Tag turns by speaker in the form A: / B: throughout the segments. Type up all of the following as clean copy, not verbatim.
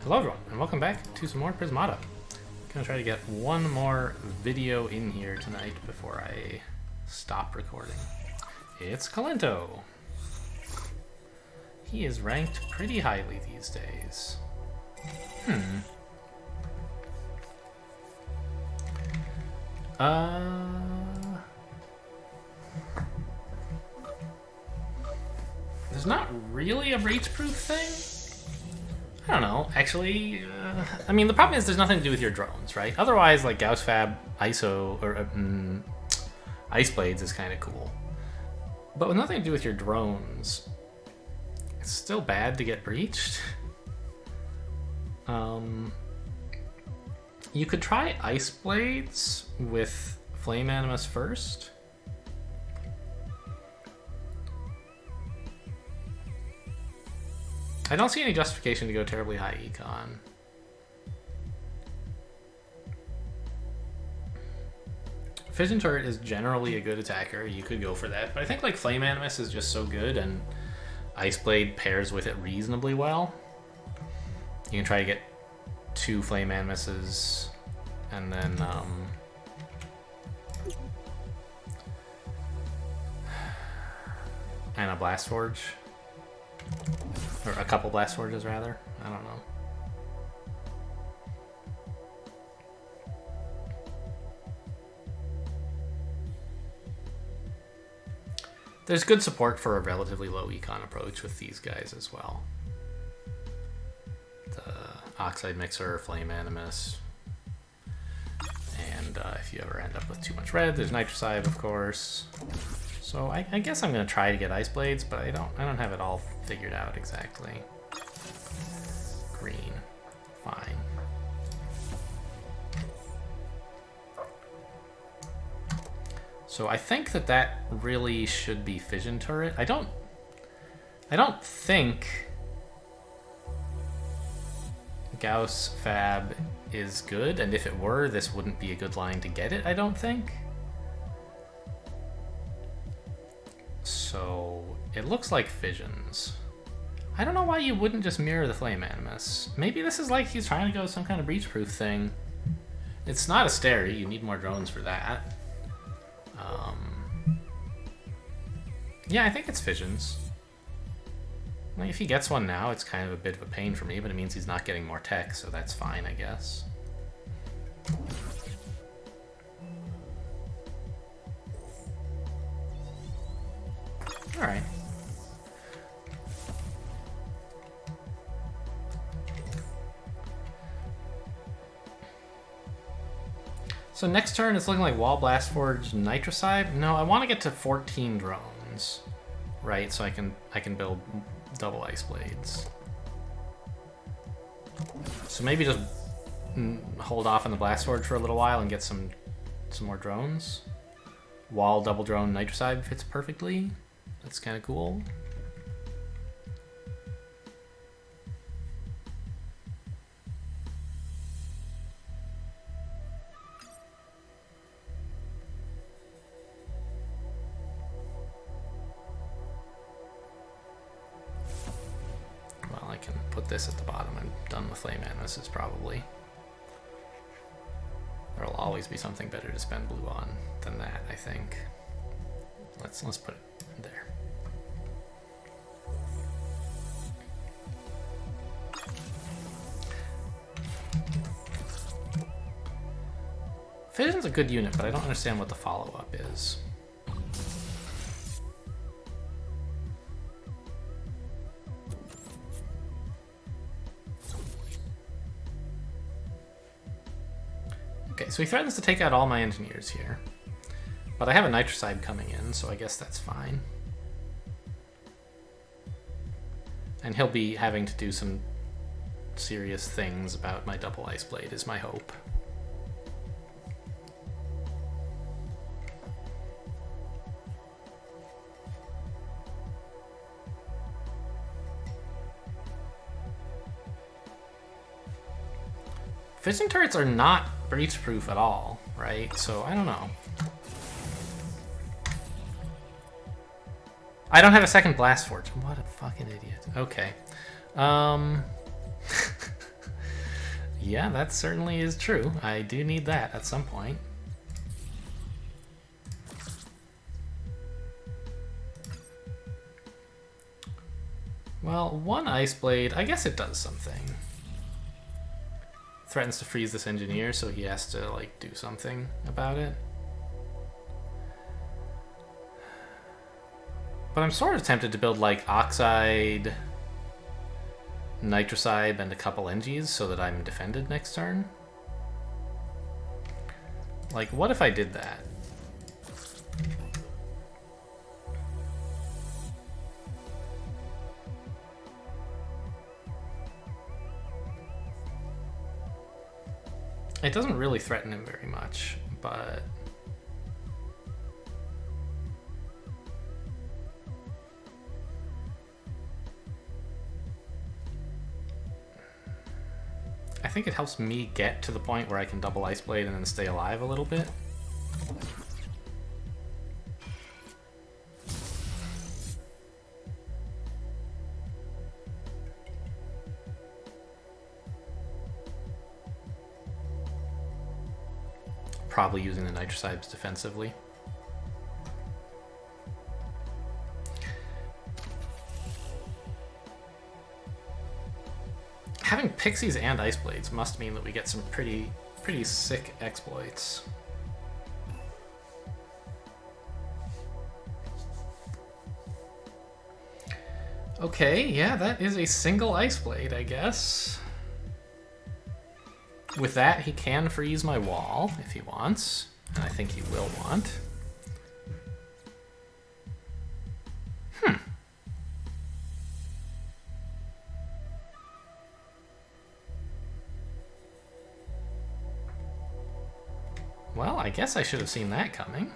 A: Hello everyone, and welcome back to some more Prismata. Gonna try to get one more video in here tonight before I stop recording. It's Kalento. He is ranked pretty highly these days. There's not really a breach-proof thing? I don't know, actually, I mean, the problem is there's nothing to do with your drones, right? Otherwise, like, Gauss Fab, ISO, or Ice Blades is kind of cool. But with nothing to do with your drones, it's still bad to get breached. You could try Ice Blades with Flame Animus first. I don't see any justification to go terribly high econ. Fission Turret is generally a good attacker. You could go for that. But I think like Flame Animus is just so good and Ice Blade pairs with it reasonably well. You can try to get 2 Flame Animuses and then and a Blast Forge. Or a couple Blast Forges, rather. I don't know. There's good support for a relatively low econ approach with these guys as well. The Oxide Mixer, Flame Animus. And if you ever end up with too much red, there's Nitrocide, of course. So I guess I'm gonna try to get Ice Blades, but I don't have it all figured out exactly. Green, fine. So I think that really should be Fission Turret. I don't think Gauss Fab is good, and if it were, this wouldn't be a good line to get it, I don't think. So it looks like Fissions. I don't know why you wouldn't just mirror the Flame Animus. Maybe this is like he's trying to go some kind of breach-proof thing. It's not a Steri, you need more drones for that. Yeah, I think it's Fissions. Like, if he gets one now, it's kind of a bit of a pain for me, but it means he's not getting more tech, so that's fine, I guess. Alright. So next turn it's looking like Wall Blast Forge Nitrocide. No, I want to get to 14 drones, right? So I can build double Ice Blades. So maybe just hold off on the Blast Forge for a little while and get some more drones. Wall double drone Nitrocide fits perfectly. That's kind of cool. Well, I can put this at the bottom. I'm done with Flame Animuses probably. There'll always be something better to spend blue on than that, I think. Let's put it there. Fission's a good unit, but I don't understand what the follow-up is. Okay, so he threatens to take out all my engineers here. But I have a Nitrocide coming in, so I guess that's fine. And he'll be having to do some serious things about my double Ice Blade, is my hope. Fission turrets are not breach-proof at all, right? So I don't know. I don't have a second Blast Forge. What a fucking idiot. Okay. Yeah, that certainly is true. I do need that at some point. Well, one Ice Blade, I guess it does something. Threatens to freeze this engineer, so he has to, like, do something about it. But I'm sort of tempted to build, like, Oxide, Nitrocide, and a couple Engies so that I'm defended next turn. Like, what if I did that? It doesn't really threaten him very much, but... I think it helps me get to the point where I can double Ice Blade and then stay alive a little bit. Probably using the Nitrocides defensively. Having Pixies and Ice Blades must mean that we get some pretty sick exploits. Okay, yeah, that is a single Ice Blade, I guess. With that, he can freeze my wall if he wants, and I think he will want. Well, I guess I should have seen that coming.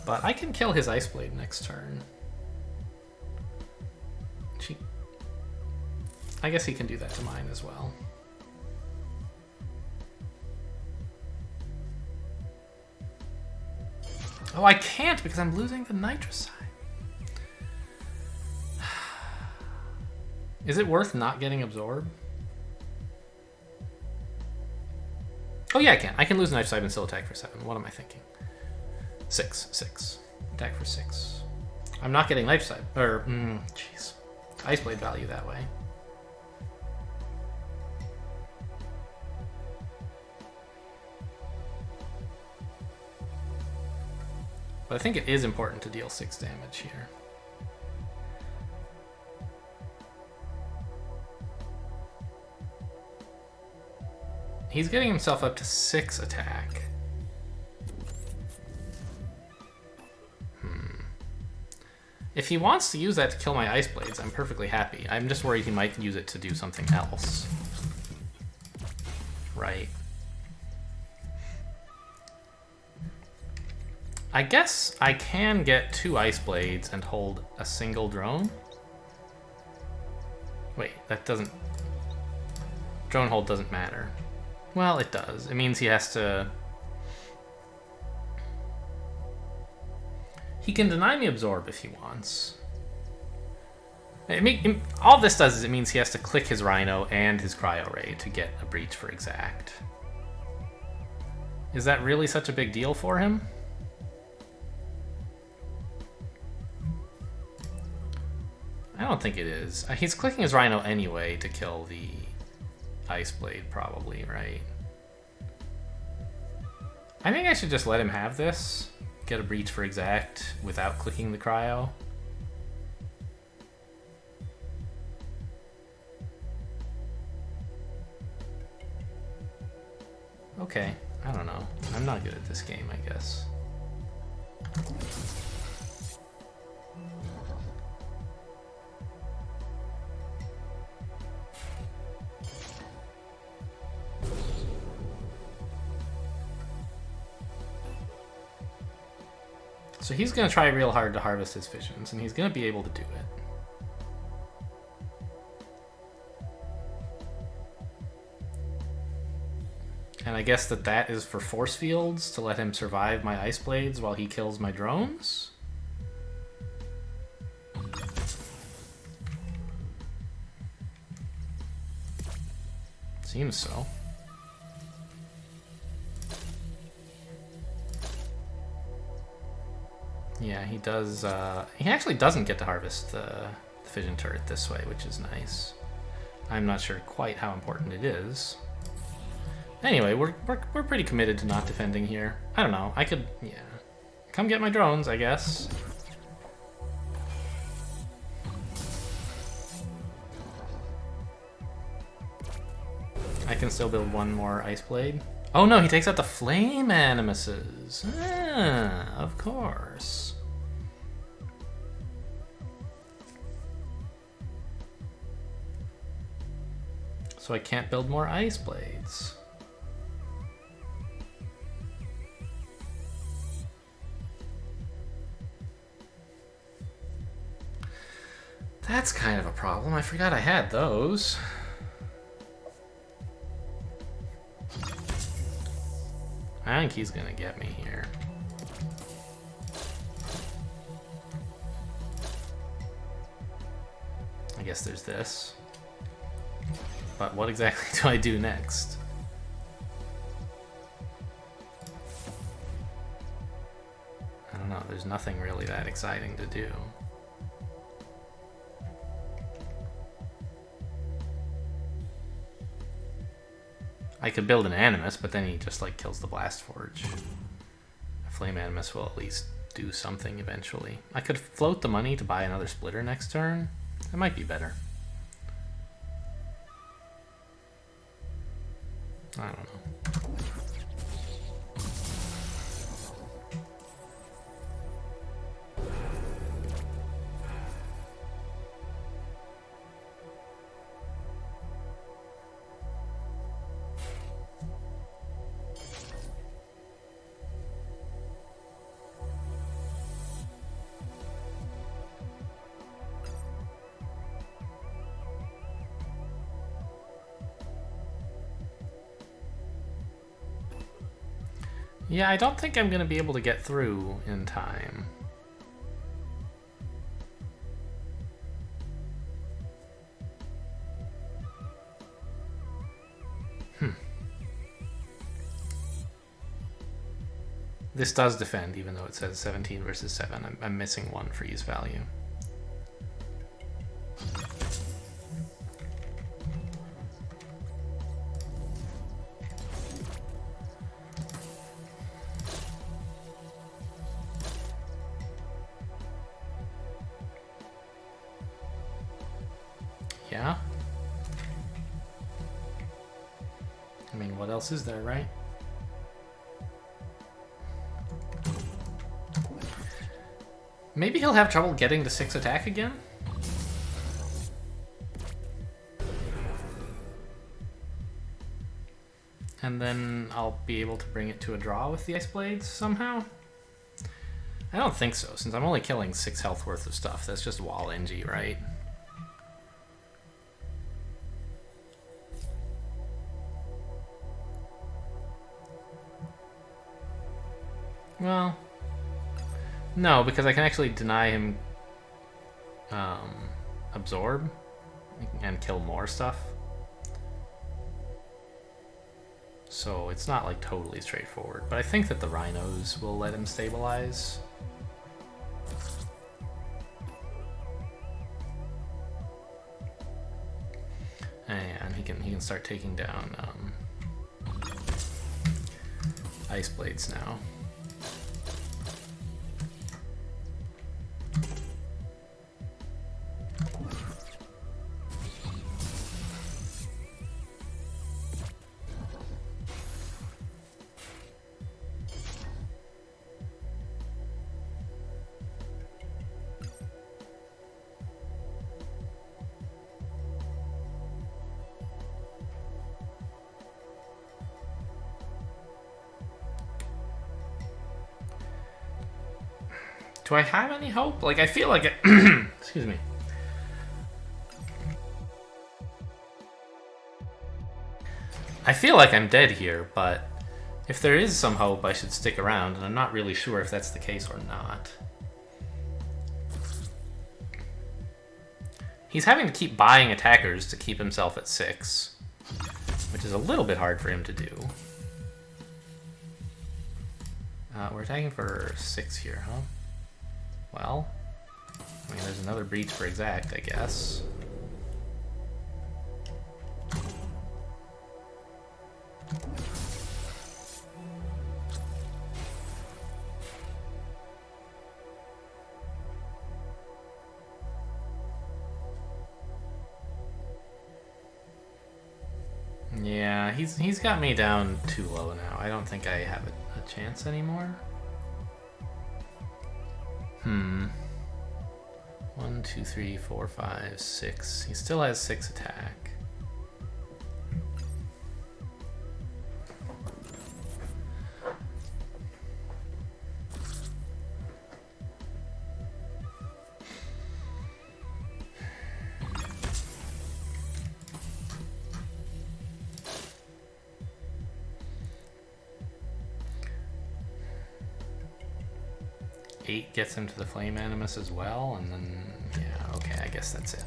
A: But I can kill his Ice Blade next turn. I guess he can do that to mine as well. Oh, I can't because I'm losing the Nitrocide. Is it worth not getting Absorb? Oh yeah, I can. I can lose the Nitrocide and still attack for 7. What am I thinking? 6. Attack for 6. I'm not getting Nitrocide. Or, jeez. Ice Blade value that way. But I think it is important to deal 6 damage here. He's getting himself up to 6 attack. If he wants to use that to kill my Ice Blades, I'm perfectly happy. I'm just worried he might use it to do something else. Right. I guess I can get 2 Ice Blades and hold a single drone. Wait, that doesn't... Drone hold doesn't matter. Well, it does. It means he has to... He can deny me Absorb if he wants. All this does is it means he has to click his Rhino and his Cryo Ray to get a Breach for exact. Is that really such a big deal for him? I don't think it is. He's clicking his Rhino anyway to kill the Ice Blade, probably, right? I think I should just let him have this. Get a Breach for exact without clicking the Cryo. Okay, I don't know. I'm not good at this game, I guess. So he's going to try real hard to harvest his visions, and he's going to be able to do it. And I guess that is for force fields, to let him survive my ice blades while he kills my drones? Seems so. Yeah, he does. He actually doesn't get to harvest the fission turret this way, which is nice. I'm not sure quite how important it is. Anyway, we're pretty committed to not defending here. I don't know. I could, yeah. Come get my drones, I guess. I can still build one more ice blade. Oh no, he takes out the flame animuses. Ah, of course. So I can't build more ice blades. That's kind of a problem. I forgot I had those. I think he's gonna get me here. I guess there's this. But what exactly do I do next? I don't know. There's nothing really that exciting to do. I could build an Animus, but then he just like kills the Blast Forge. A Flame Animus will at least do something eventually. I could float the money to buy another splitter next turn. That might be better. I don't know. Yeah, I don't think I'm going to be able to get through in time. This does defend, even though it says 17 versus 7. I'm missing one freeze value. Yeah? I mean, what else is there, right? Maybe he'll have trouble getting to 6 attack again? And then I'll be able to bring it to a draw with the Ice Blades somehow? I don't think so, since I'm only killing 6 health worth of stuff. That's just wall NG, right? Well, no, because I can actually deny him absorb and kill more stuff. So it's not like totally straightforward, but I think that the rhinos will let him stabilize. And he can start taking down Ice Blades now. Do I have any hope? Like, I feel like it... Excuse me. I feel like I'm dead here, but if there is some hope, I should stick around, and I'm not really sure if that's the case or not. He's having to keep buying attackers to keep himself at 6, which is a little bit hard for him to do. We're attacking for 6 here, huh? Well, I mean, there's another breach for exact, I guess. Yeah, he's got me down too low now. I don't think I have a chance anymore. 1, 2, 3, 4, 5, 6. He still has 6 attack. Gets him to the Flame Animus as well, and then, yeah, okay, I guess that's it.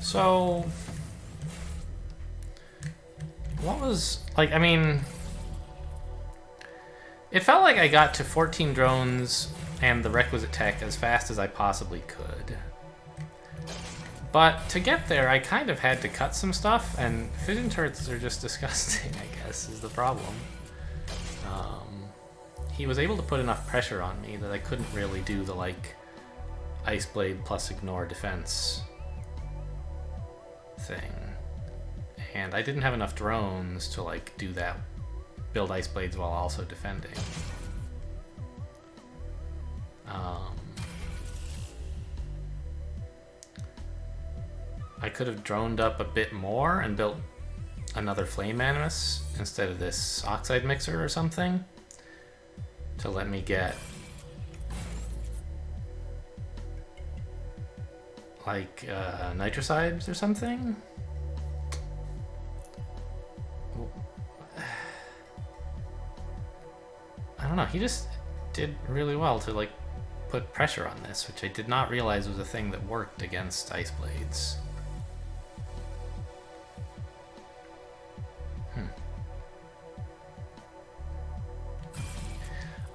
A: So, what was, like, I mean, it felt like I got to 14 drones and the requisite tech as fast as I possibly could. But to get there, I kind of had to cut some stuff, and fission turrets are just disgusting, I guess, is the problem. He was able to put enough pressure on me that I couldn't really do the, like, Ice Blade plus Ignore defense thing. And I didn't have enough drones to, like, do that, build Ice Blades while also defending. I could have droned up a bit more and built another Flame Animus instead of this Oxide Mixer or something to let me get, like, Nitrocides or something. I don't know, he just did really well to, like, put pressure on this, which I did not realize was a thing that worked against Ice Blades.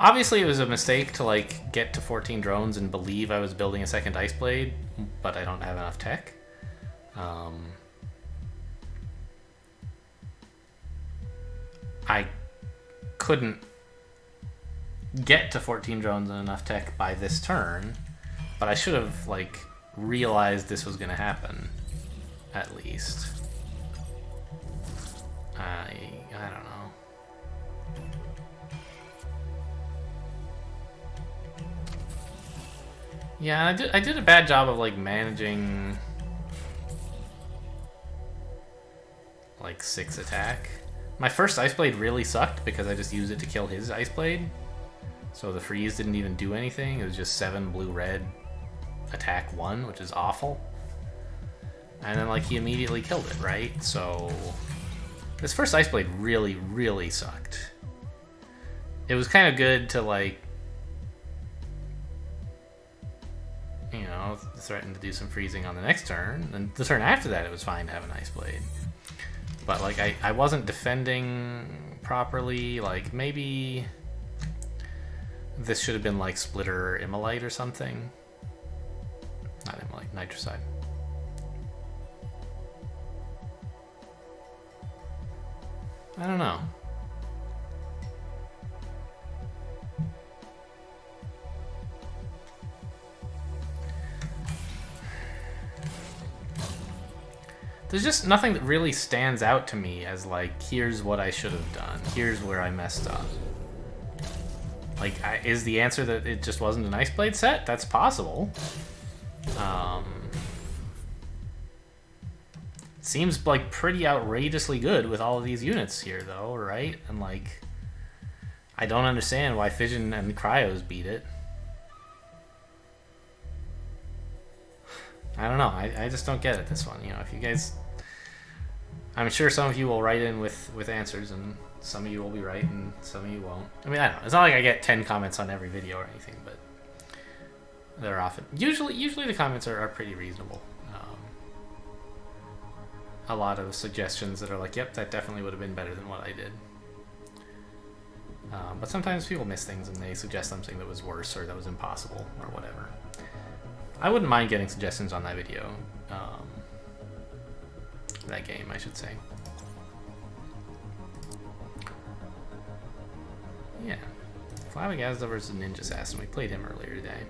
A: Obviously, it was a mistake to, like, get to 14 drones and believe I was building a second Ice Blade, but I don't have enough tech. I couldn't get to 14 drones and enough tech by this turn, but I should have, like, realized this was going to happen, at least. I don't know. Yeah, I did a bad job of, like, managing, like, 6 attack. My first Ice Blade really sucked because I just used it to kill his Ice Blade. So the freeze didn't even do anything. It was just 7 blue-red attack 1, which is awful. And then, like, he immediately killed it, right? So this first Ice Blade really, really sucked. It was kind of good to, like, you know, threaten to do some freezing on the next turn. And the turn after that, it was fine to have an Ice Blade. But, like, I wasn't defending properly. Like, maybe this should have been, like, Splitter or Immolite or something. Not Immolite, Nitrocide. I don't know. There's just nothing that really stands out to me as, like, here's what I should have done. Here's where I messed up. Like, is the answer that it just wasn't an Ice Blade set? That's possible. seems like pretty outrageously good with all of these units here, though, right? And like, I don't understand why Fission and Cryos beat it. I don't know. I just don't get it, this one. You know, if you guys... I'm sure some of you will write in with answers, and some of you will be right, and some of you won't. I mean, I don't know. It's not like I get 10 comments on every video or anything, but they're often... Usually the comments are pretty reasonable. A lot of suggestions that are like, yep, that definitely would have been better than what I did. But sometimes people miss things and they suggest something that was worse or that was impossible or whatever. I wouldn't mind getting suggestions on that video. That game, I should say. Yeah. Flabbergasted versus Ninja Assassin. We played him earlier today.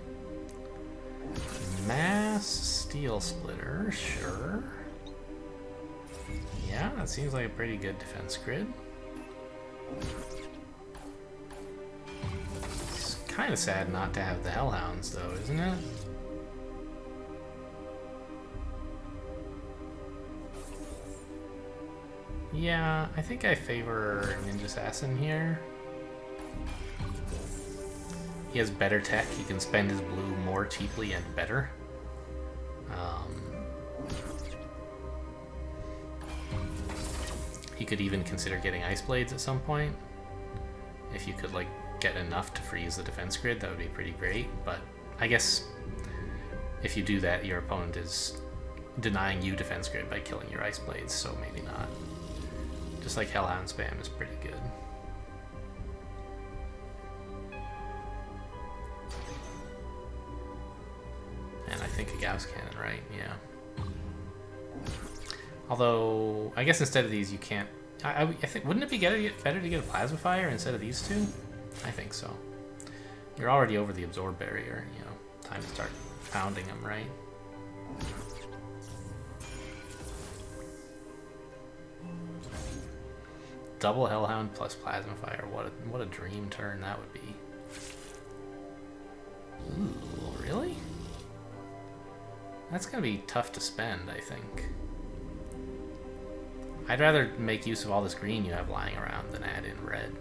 A: Mass Steel Splitter, sure. Yeah, that seems like a pretty good defense grid. It's kind of sad not to have the Hellhounds, though, isn't it? Yeah, I think I favor Ninja Assassin here. He has better tech. He can spend his blue more cheaply and better. He could even consider getting Ice Blades at some point. If you could like get enough to freeze the defense grid, that would be pretty great. But I guess if you do that, your opponent is denying you defense grid by killing your Ice Blades, so maybe not. Just like Hellhound spam is pretty good. And I think a Gauss Cannon, right? Yeah. Although, I guess instead of these, you can't... I think, wouldn't it be better to get a Plasma Fire instead of these two? I think so. You're already over the Absorb barrier, you know. Time to start pounding them, right? Double Hellhound plus Plasma Fire. What a dream turn that would be. Ooh, really? That's gonna be tough to spend, I think. I'd rather make use of all this green you have lying around than add in red.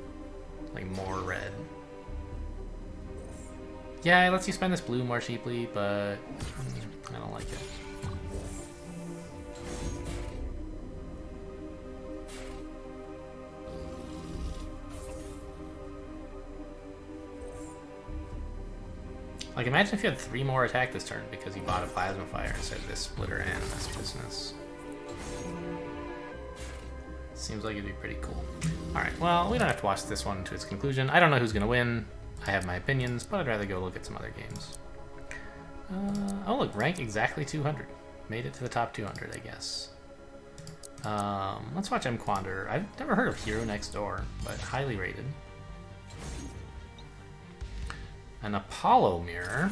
A: Like, more red. Yeah, it lets you spend this blue more cheaply, but I don't like it. Like, imagine if you had 3 more attack this turn because you bought a Plasma Fire instead of this Splitter and this business. Seems like it'd be pretty cool. Alright, well, we don't have to watch this one to its conclusion. I don't know who's going to win. I have my opinions, but I'd rather go look at some other games. Oh, look, rank exactly 200. Made it to the top 200, I guess. Let's watch M. Quander. I've never heard of Hero Next Door, but highly rated. An Apollo Mirror.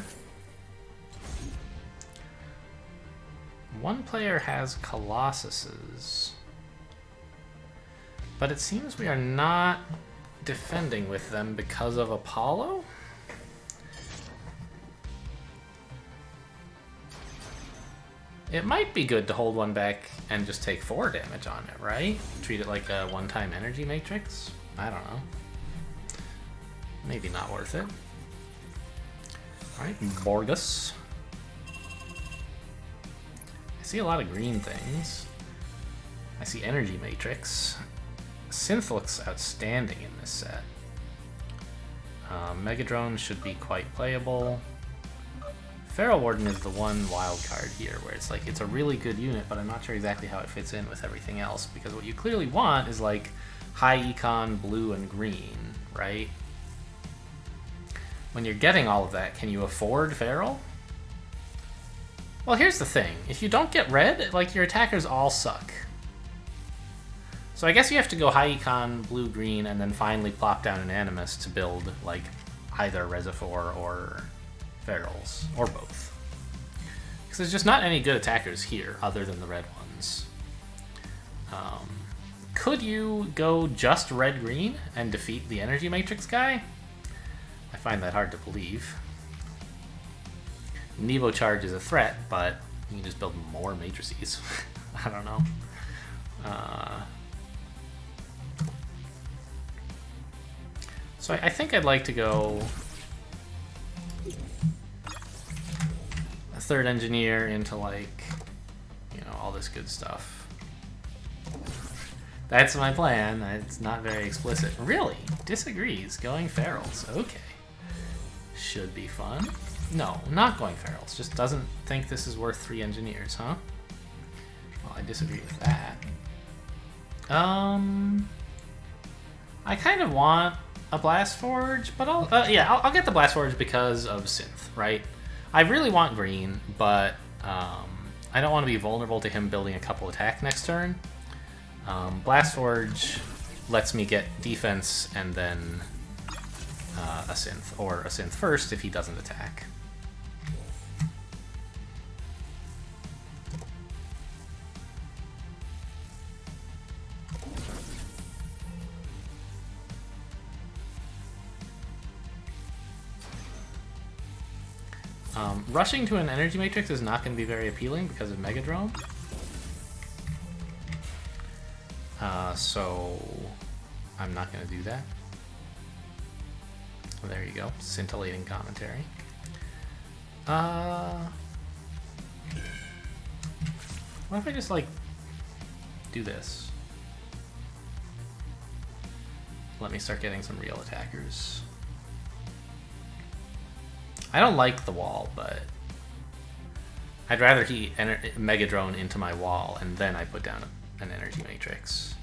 A: One player has Colossuses. But it seems we are not defending with them because of Apollo? It might be good to hold one back and just take 4 damage on it, right? Treat it like a one-time energy matrix? I don't know. Maybe not worth it. Alright, Borgus. I see a lot of green things. I see energy matrix. Synth looks outstanding in this set. Megadrone should be quite playable. Feral Warden is the one wild card here, where it's like, it's a really good unit, but I'm not sure exactly how it fits in with everything else, because what you clearly want is like high econ blue and green, right? When you're getting all of that, can you afford Feral? Well, here's the thing. If you don't get red, like, your attackers all suck. So I guess you have to go high econ, blue, green, and then finally plop down an Animus to build, like, either Reservoir or Ferals, or both. Because there's just not any good attackers here, other than the red ones. Could you go just red-green and defeat the Energy Matrix guy? I find that hard to believe. Nevo Charge is a threat, but you can just build more matrices. I don't know. So I think I'd like to go a third engineer into, like, you know, all this good stuff. That's my plan. It's not very explicit. Really? Disagrees. Going ferals. Okay. Should be fun. No, not going ferals. Just doesn't think this is worth 3 engineers, huh? Well, I disagree with that. I kind of want a blast forge, but I'll get the blast forge because of synth, right? I really want green, but I don't want to be vulnerable to him building a couple attack next turn. Blast forge lets me get defense and then a synth, or a synth first if he doesn't attack. Rushing to an energy matrix is not going to be very appealing because of Megadrome. So I'm not going to do that. Well, there you go. Scintillating commentary. What if I just, like, do this? Let me start getting some real attackers. I don't like the wall, but I'd rather he Megadrone into my wall and then I put down an energy matrix.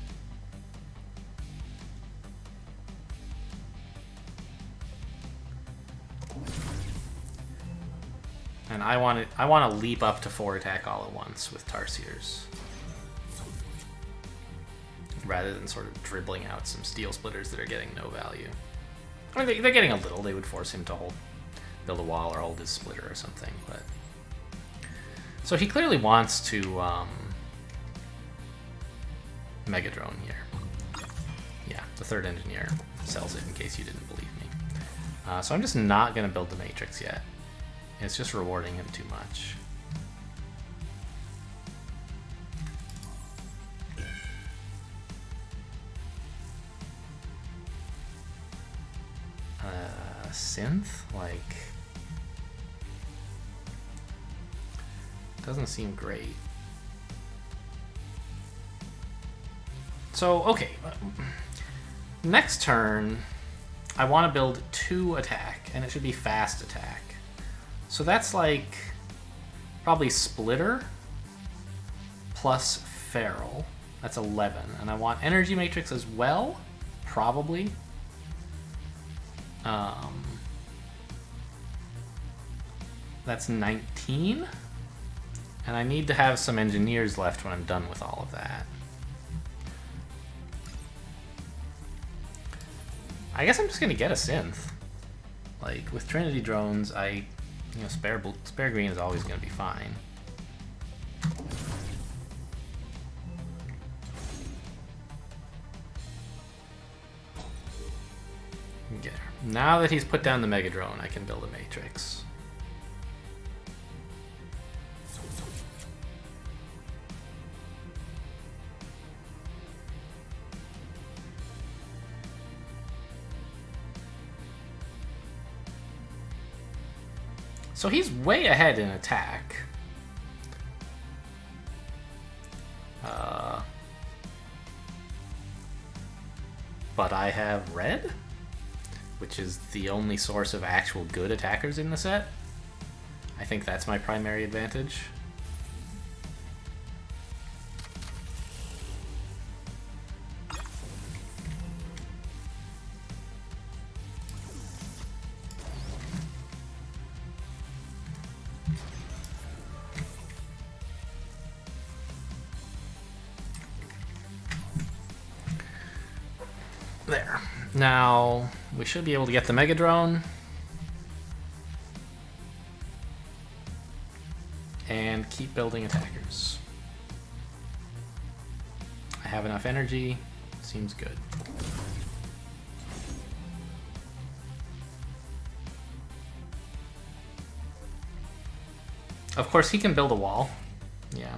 A: And I want to leap up to 4 attack all at once with Tarsiers, rather than sort of dribbling out some steel splitters that are getting no value. I mean, they're getting a little. They would force him to build a wall or hold his splitter or something, but so he clearly wants to Megadrone here. Yeah, the third engineer sells it in case you didn't believe me. So I'm just not going to build the matrix yet. It's just rewarding him too much. Synth? Like, doesn't seem great. So, okay. Next turn, I want to build 2 attack, and it should be fast attack. So that's like probably Splitter plus Feral. That's 11. And I want Energy Matrix as well, probably. That's 19. And I need to have some engineers left when I'm done with all of that. I guess I'm just gonna get a synth. Like, with Trinity drones, spare green is always gonna be fine. Okay. Now that he's put down the Mega Drone, I can build a Matrix. So he's way ahead in attack. But I have red, which is the only source of actual good attackers in the set. I think that's my primary advantage. There. Now, we should be able to get the Mega Drone. And keep building attackers. I have enough energy. Seems good. Of course, he can build a wall. Yeah.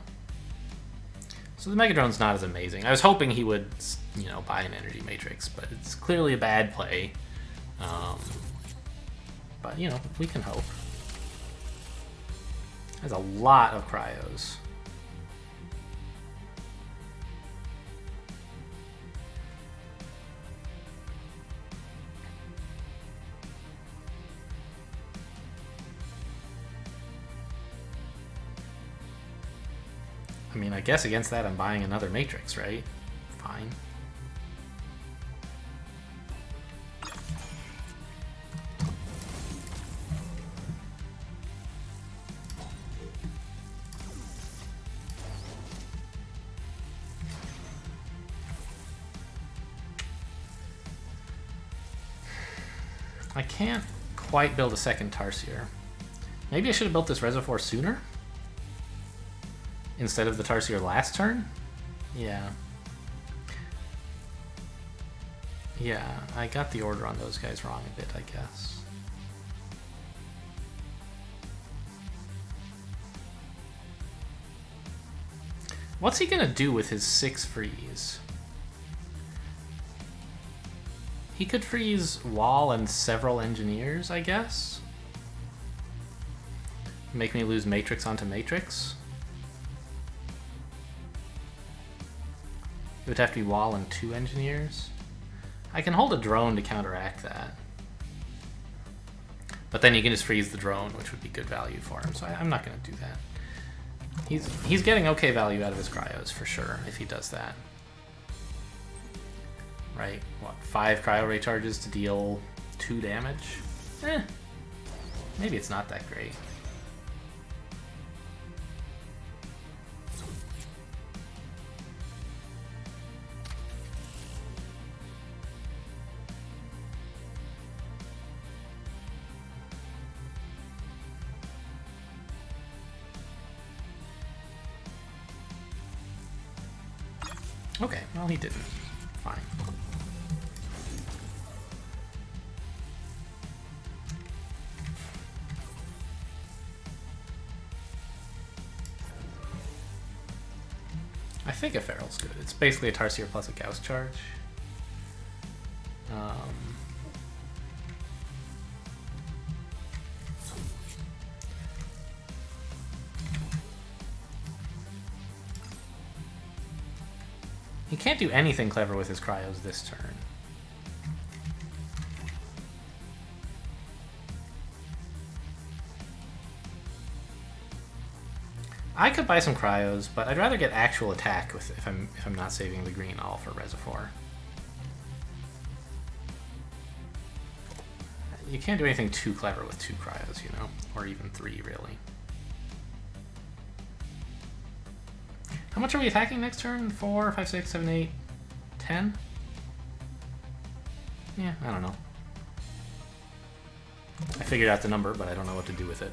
A: So the Mega Drone's not as amazing. I was hoping he would, you know, buy an Energy Matrix, but it's clearly a bad play. But, you know, we can hope. There's a lot of cryos. I mean, I guess against that I'm buying another Matrix, right? Fine. I can't quite build a second Tarsier. Maybe I should have built this Reservoir sooner? Instead of the Tarsier last turn? Yeah. Yeah, I got the order on those guys wrong a bit, I guess. What's he gonna do with his 6 freeze? He could freeze Wall and several Engineers, I guess? Make me lose Matrix onto Matrix? It would have to be Wall and 2 Engineers. I can hold a drone to counteract that. But then you can just freeze the drone, which would be good value for him, so I'm not going to do that. He's getting okay value out of his cryos, for sure, if he does that. Right, what, 5 cryo ray charges to deal 2 damage? Maybe it's not that great. Okay, well, he didn't. Fine. I think a Feral's good. It's basically a Tarsier plus a Gauss charge. He can't do anything clever with his cryos this turn. I could buy some cryos, but I'd rather get actual attack with if I'm not saving the green all for Reservoir. You can't do anything too clever with 2 cryos, you know, or even 3 really. How much are we attacking next turn? 4, 5, 6, 7, 8, 10? Yeah, I don't know. I figured out the number, but I don't know what to do with it.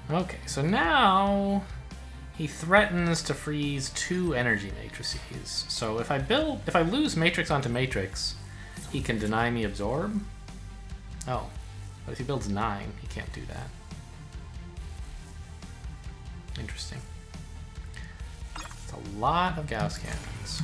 A: Okay, so now he threatens to freeze 2 energy matrices. So if I lose Matrix onto Matrix, he can deny me Absorb. Oh, but if he builds 9, he can't do that. Interesting. It's a lot of Gauss cannons.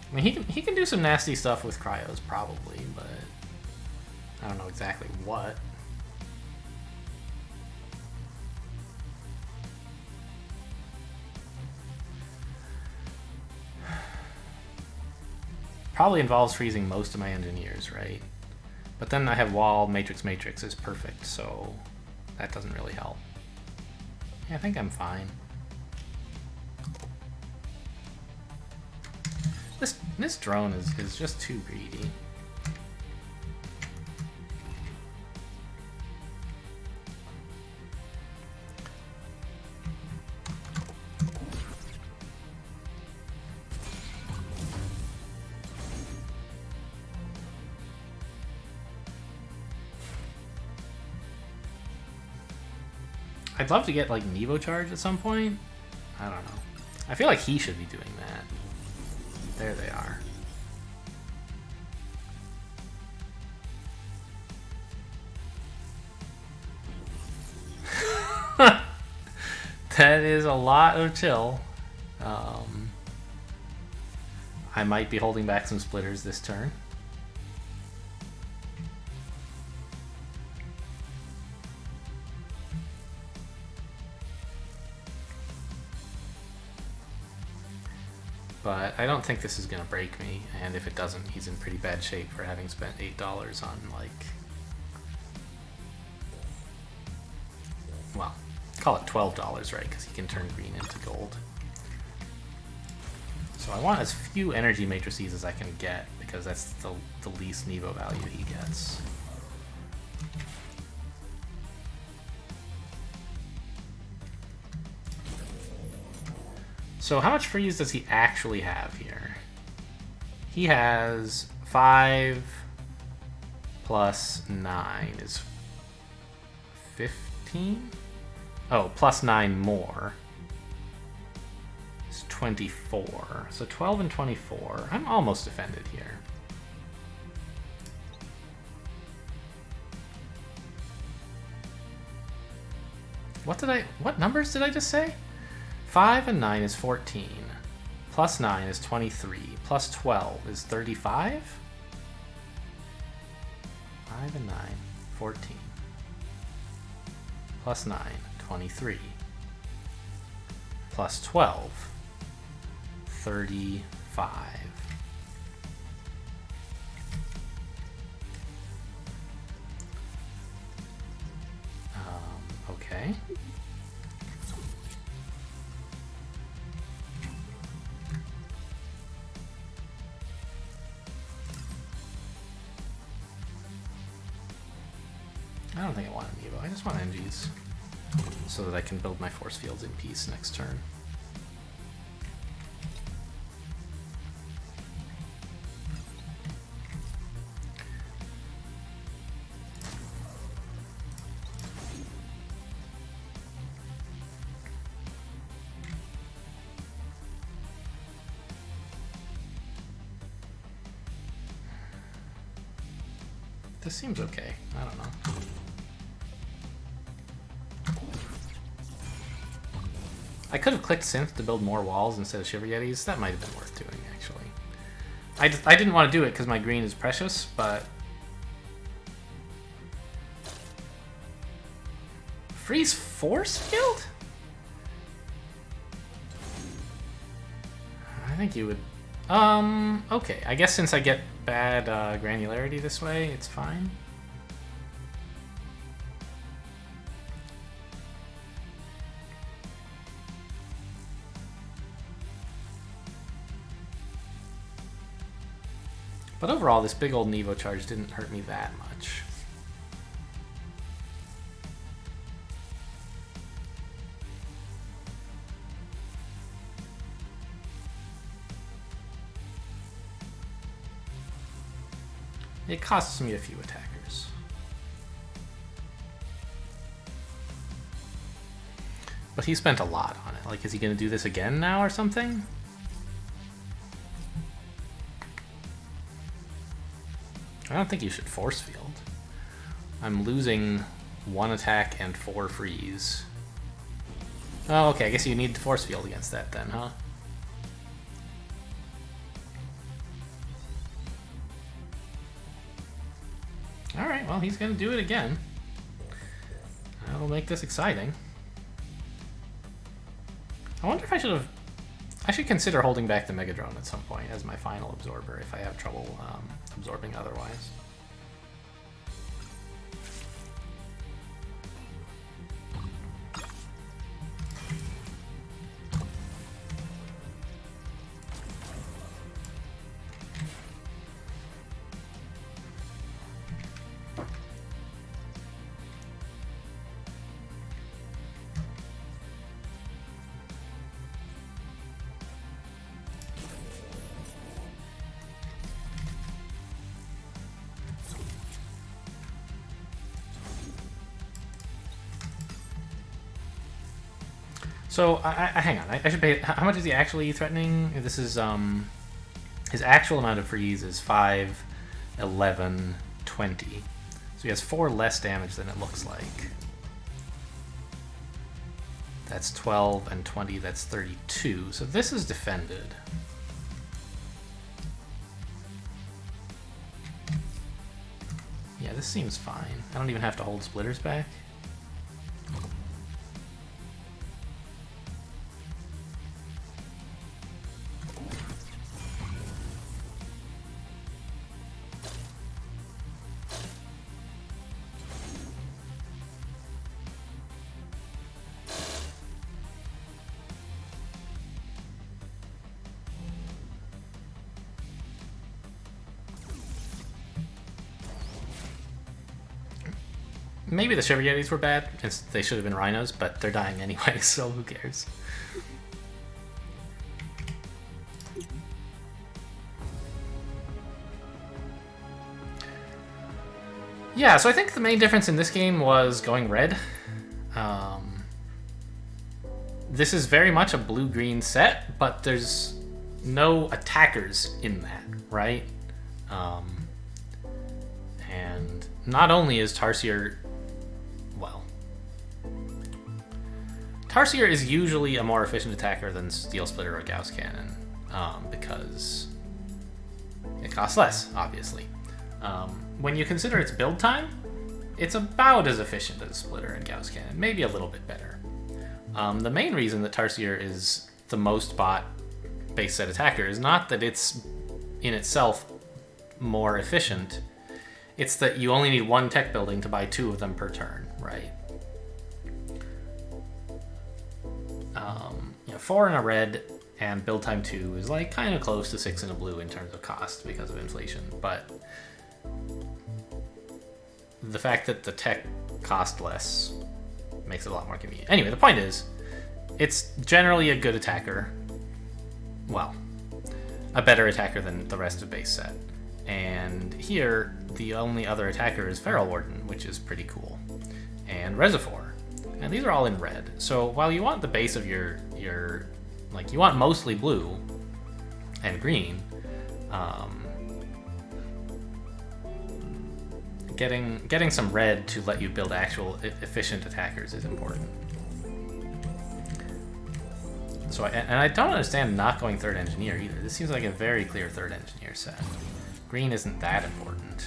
A: I mean, he can do some nasty stuff with cryos, probably, but I don't know exactly what. Probably involves freezing most of my engineers, right? But then I have Wall, Matrix, Matrix is perfect, so that doesn't really help. Yeah, I think I'm fine. This drone is just too greedy. I'd love to get like Nevo Charge at some point. I don't know. I feel like he should be doing that. There they are. That is a lot of chill. I might be holding back some splitters this turn. But I don't think this is going to break me, and if it doesn't, he's in pretty bad shape for having spent $8 on, like... Well, call it $12, right? Because he can turn green into gold. So I want as few energy matrices as I can get, because that's the least Nevo value he gets. So how much freeze does he actually have here? He has 5 plus 9 is 15? Oh, plus 9 more is 24. So 12 and 24. I'm almost offended here. What numbers did I just say? 5 and 9 is 14. Plus 9 is 23. Plus 12 is 35? 5 and 9, 14. Plus 9, 23. Plus 12, 35. Okay. I don't think I want an Evo. I just want NGs so that I can build my force fields in peace next turn. This seems okay. I don't know. I could have clicked Synth to build more walls instead of Shiver Yetis. That might have been worth doing, actually. I didn't want to do it because my green is precious, but... Freeze Force Field? I think you would... okay. I guess since I get bad granularity this way, it's fine. But overall, this big old Nevo charge didn't hurt me that much. It costs me a few attackers. But he spent a lot on it. Like, is he going to do this again now or something? I don't think you should force field. I'm losing 1 attack and 4 freeze. Oh, okay, I guess you need to force field against that then, huh? Alright, well, he's gonna do it again. That'll make this exciting. I wonder if I should consider holding back the Mega Drone at some point as my final absorber if I have trouble absorbing otherwise. So hang on. I should pay. How much is he actually threatening? This is his actual amount of freeze is 5, 11, 20. So he has 4 less damage than it looks like. That's 12 and 20. That's 32. So this is defended. Yeah, this seems fine. I don't even have to hold splitters back. Maybe the Shiver Yetis were bad, since they should have been rhinos, but they're dying anyway, so who cares? Yeah, so I think the main difference in this game was going red. This is very much a blue-green set, but there's no attackers in that, right? And not only is Tarsier... well... Tarsier is usually a more efficient attacker than Steel Splitter or Gauss Cannon, because it costs less, obviously. When you consider its build time, it's about as efficient as Splitter and Gauss Cannon, maybe a little bit better. The main reason that Tarsier is the most bought base set attacker is not that it's in itself more efficient, it's that you only need 1 tech building to buy 2 of them per turn, right? 4 in a red and build time 2 is like kind of close to 6 in a blue in terms of cost because of inflation, but the fact that the tech cost less makes it a lot more convenient. Anyway, the point is, it's generally a good attacker. Well, a better attacker than the rest of base set. And here, the only other attacker is Feral Warden, which is pretty cool. And Reservoir. And these are all in red. So while you want the base of your like, you want mostly blue and green, getting some red to let you build actual efficient attackers is important. So I don't understand not going 3rd Engineer either. This seems like a very clear 3rd Engineer set. Green isn't that important.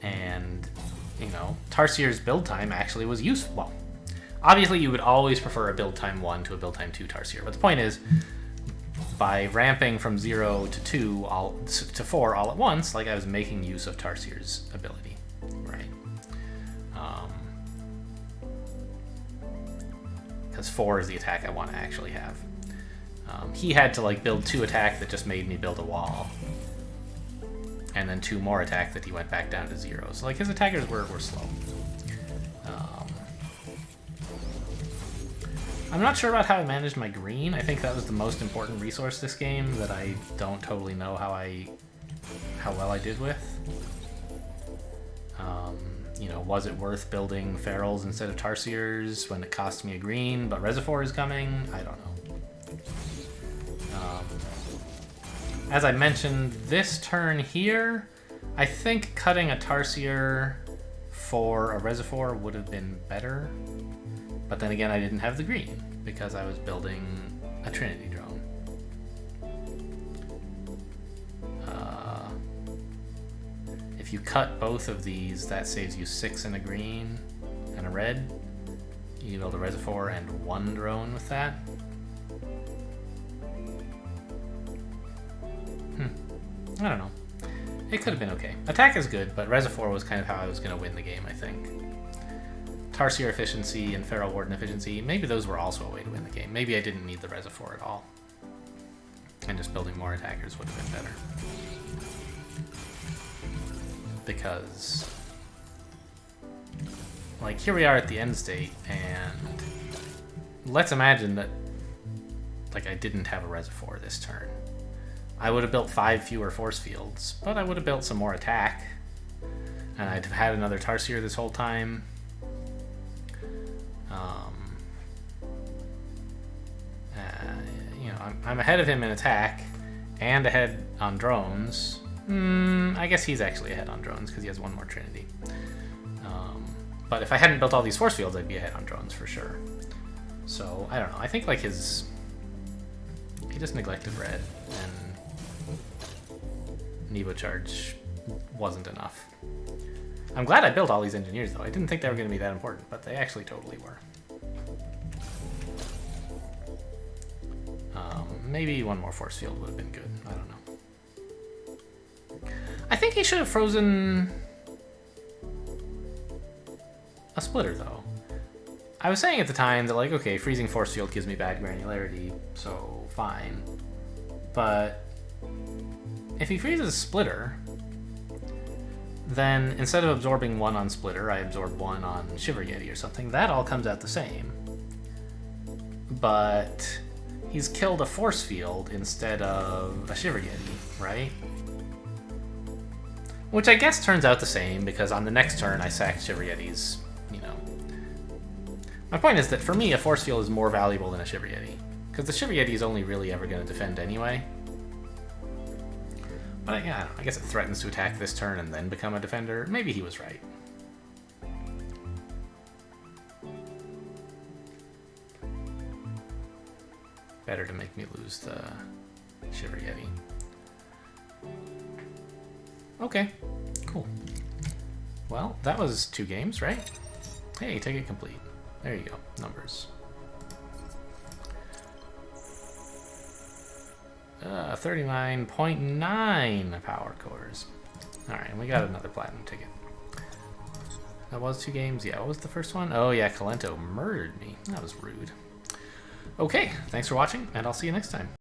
A: And, you know, Tarsier's build time actually was useful. Well, obviously you would always prefer a build time 1 to a build time 2 Tarsier, but the point is, by ramping from 0 to 2 to 4 all at once, like, I was making use of Tarsier's ability, right? Because 4 is the attack I want to actually have. He had to like build 2 attack that just made me build a wall, and then 2 more attack that he went back down to 0. So like his attackers were slow. I'm not sure about how I managed my green. I think that was the most important resource this game that I don't totally know how well I did with. You know, was it worth building Ferals instead of Tarsiers when it cost me a green, but Reservoir is coming? I don't know. As I mentioned, this turn here, I think cutting a Tarsier for a Reservoir would have been better. But then again, I didn't have the green because I was building a Trinity drone. If you cut both of these, that saves you 6 in a green and a red. You build a Reservoir and 1 drone with that. I don't know. It could have been okay. Attack is good, but Reservoir was kind of how I was going to win the game, I think. Tarsier efficiency and Feral Warden efficiency, maybe those were also a way to win the game. Maybe I didn't need the Reservoir at all. And just building more attackers would have been better. Because, like, here we are at the end state, and let's imagine that, like, I didn't have a Reservoir this turn. I would have built 5 fewer force fields, but I would have built some more attack. And I'd have had another Tarsier this whole time. You know, I'm ahead of him in attack, and ahead on drones. I guess he's actually ahead on drones, because he has one more Trinity. But if I hadn't built all these force fields, I'd be ahead on drones for sure. So, I don't know. I think, like, he just neglected red, and Nevo Charge wasn't enough. I'm glad I built all these engineers, though. I didn't think they were going to be that important, but they actually totally were. Maybe one more force field would have been good. I don't know. I think he should have frozen a splitter, though. I was saying at the time that, like, okay, freezing force field gives me bad granularity, so fine. But if he freezes a splitter, then instead of absorbing 1 on splitter, I absorb 1 on Shiver Yeti or something. That all comes out the same. But he's killed a force field instead of a Shiver Yeti, right? Which I guess turns out the same, because on the next turn I sacked Shiver Yetis, you know. My point is that for me, a force field is more valuable than a Shiver Yeti, because the Shiver Yeti is only really ever going to defend anyway. But yeah, I guess it threatens to attack this turn and then become a defender. Maybe he was right. Better to make me lose the Shiver Yeti. Okay, cool. Well, that was 2 games, right? Hey, ticket complete. There you go, numbers. 39.9 power cores. Alright, and we got another platinum ticket. That was 2 games? Yeah, what was the first one? Oh yeah, Calento murdered me. That was rude. Okay, thanks for watching, and I'll see you next time.